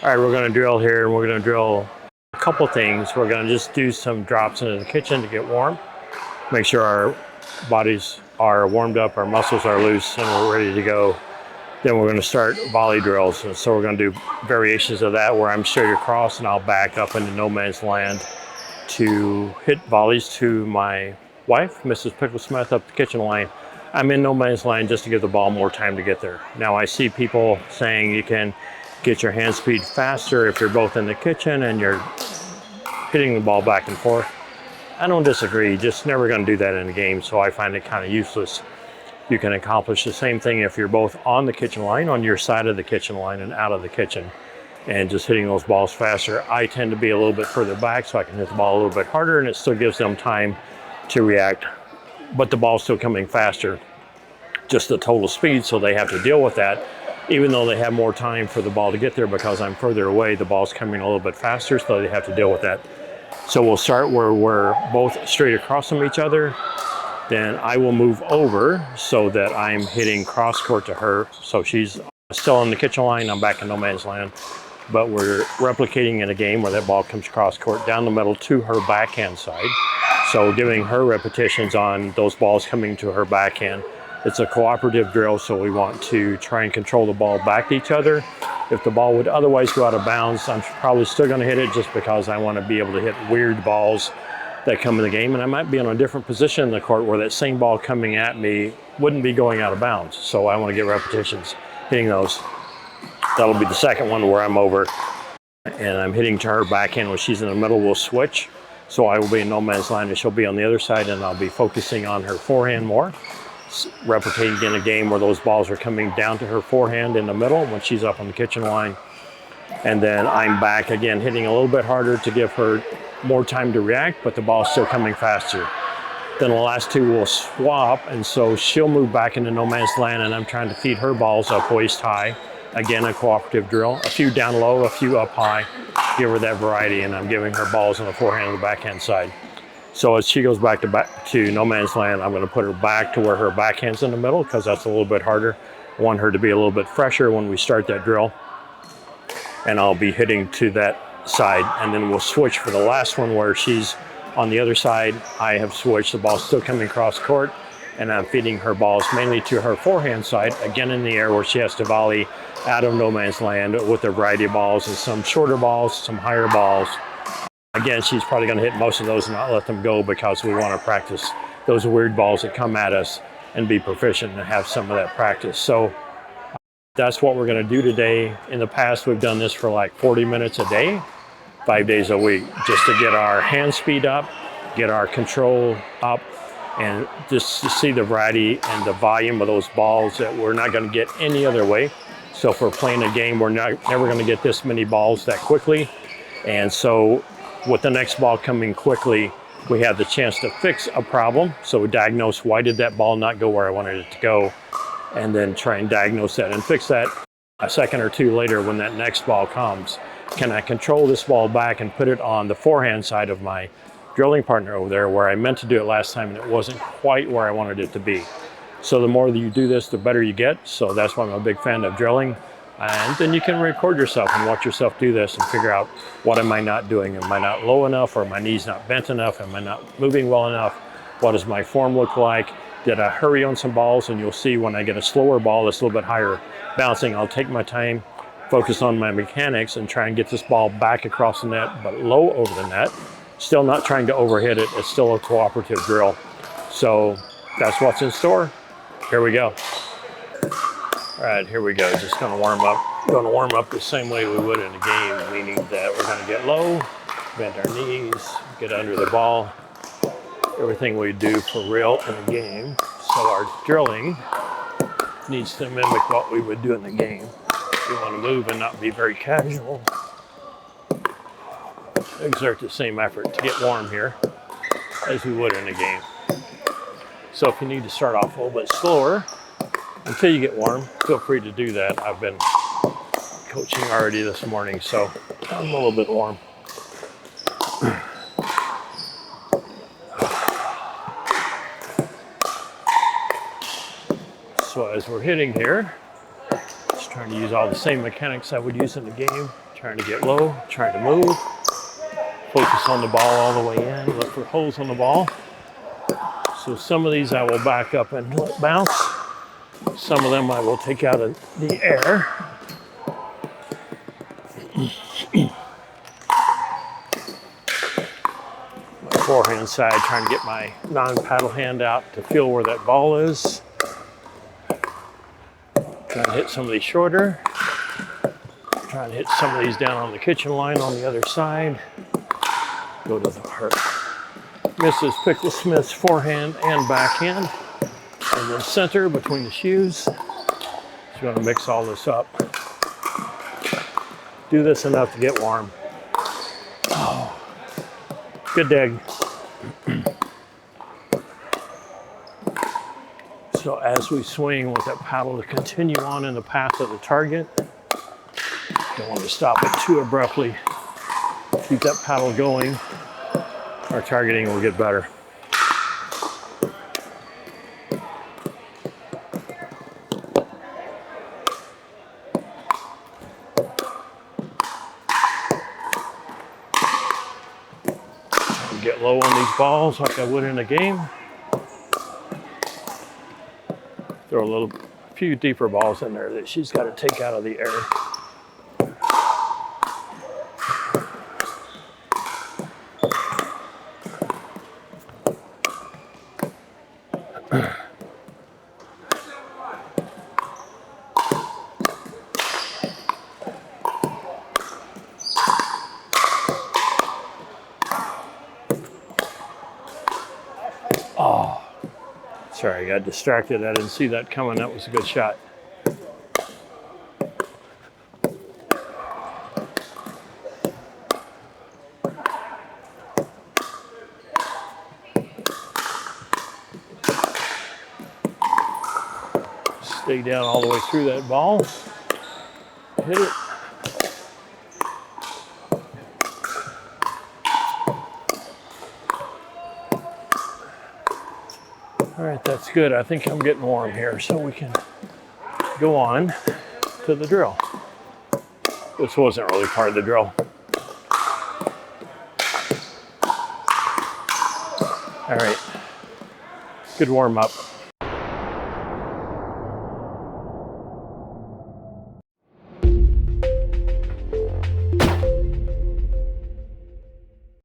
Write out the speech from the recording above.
All right, we're going to drill here, and we're going to drill a couple things. We're going to just do some drops into the kitchen to get warm, make sure our bodies are warmed up, our muscles are loose, and we're ready to go. Then we're going to start volley drills. And so we're going to do variations of that where I'm straight across and I'll back up into no man's land to hit volleys to my wife, Mrs. PickleSmith, up the kitchen line. I'm in no man's land just to give the ball more time to get there. Now I see people saying you can get your hand speed faster if you're both in the kitchen and you're hitting the ball back and forth. I don't disagree, just never going to do that in a game, so I find it kind of useless. You can accomplish the same thing if you're both on the kitchen line, on your side of the kitchen line and out of the kitchen, and just hitting those balls faster. I tend to be a little bit further back so I can hit the ball a little bit harder, and it still gives them time to react, but the ball's still coming faster, just the total speed, so they have to deal with that. Even though they have more time for the ball to get there because I'm further away, the ball's coming a little bit faster, so they have to deal with that. So we'll start where we're both straight across from each other. Then I will move over so that I'm hitting cross court to her. So she's still on the kitchen line, I'm back in no man's land. But we're replicating in a game where that ball comes cross court down the middle to her backhand side. So giving her repetitions on those balls coming to her backhand. It's a cooperative drill, so we want to try and control the ball back to each other. If the ball would otherwise go out of bounds, I'm probably still going to hit it just because I want to be able to hit weird balls that come in the game. And I might be in a different position in the court where that same ball coming at me wouldn't be going out of bounds. So I want to get repetitions hitting those. That'll be the second one where I'm over and I'm hitting to her backhand. When she's in the middle, we'll switch. So I will be in no man's land and she'll be on the other side, and I'll be focusing on her forehand more. Replicating in a game where those balls are coming down to her forehand in the middle when she's up on the kitchen line. And then I'm back again, hitting a little bit harder to give her more time to react, but the ball's still coming faster. Then the last two will swap, and so she'll move back into no man's land, and I'm trying to feed her balls up waist high. Again, a cooperative drill. A few down low, a few up high. Give her that variety, and I'm giving her balls on the forehand and the backhand side. So as she goes back to no man's land, I'm going to put her back to where her backhand's in the middle because that's a little bit harder. I want her to be a little bit fresher when we start that drill. And I'll be hitting to that side, and then we'll switch for the last one where she's on the other side. I have switched, the ball's still coming across court, and I'm feeding her balls mainly to her forehand side, again in the air where she has to volley out of no man's land with a variety of balls and some shorter balls, some higher balls. Again, she's probably going to hit most of those and not let them go because we want to practice those weird balls that come at us and be proficient and have some of that practice. So that's what we're going to do today. In the past, we've done this for like 40 minutes a day, 5 days a week, just to get our hand speed up, get our control up, and just to see the variety and the volume of those balls that we're not going to get any other way. So if we're playing a game, we're never going to get this many balls that quickly. And so with the next ball coming quickly, we have the chance to fix a problem. So we diagnose, why did that ball not go where I wanted it to go? And then try and diagnose that and fix that a second or two later when that next ball comes. Can I control this ball back and put it on the forehand side of my drilling partner over there where I meant to do it last time and it wasn't quite where I wanted it to be? So the more that you do this, the better you get. So that's why I'm a big fan of drilling. And then you can record yourself and watch yourself do this and figure out, what am I not doing? Am I not low enough? Or are my knees not bent enough? Am I not moving well enough? What does my form look like? Did I hurry on some balls? And you'll see when I get a slower ball that's a little bit higher bouncing, I'll take my time, focus on my mechanics, and try and get this ball back across the net, but low over the net. Still not trying to overhit it. It's still a cooperative drill. So that's what's in store. Here we go. All right, here we go. Just going to warm up. Going to warm up the same way we would in a game, meaning that we're going to get low, bend our knees, get under the ball. Everything we do for real in a game. So our drilling needs to mimic what we would do in the game. We want to move and not be very casual. Exert the same effort to get warm here as we would in a game. So if you need to start off a little bit slower until you get warm, feel free to do that. I've been coaching already this morning, so I'm a little bit warm. So as we're hitting here, just trying to use all the same mechanics I would use in the game, Trying to get low, trying to move. Focus on the ball all the way in. Look for holes on the ball. So some of these I will back up and let bounce. Some of them I will take out of the air. My forehand side, trying to get my non-paddle hand out to feel where that ball is. Trying to hit some of these shorter. Trying to hit some of these down on the kitchen line on the other side. Go to the heart. Misses PickleSmith's forehand and backhand. And then center between the shoes. Just going to mix all this up. Do this enough to get warm. Oh, good dig. So as we swing with that paddle to continue on in the path of the target, don't want to stop it too abruptly. Keep that paddle going. Our targeting will get better. Get low on these balls like I would in a game. Throw a few deeper balls in there that she's got to take out of the air. Oh, sorry, I got distracted. I didn't see that coming. That was a good shot. Stay down all the way through that ball. Hit it. All right, that's good. I think I'm getting warm here, so we can go on to the drill. This wasn't really part of the drill. All right, good warm up.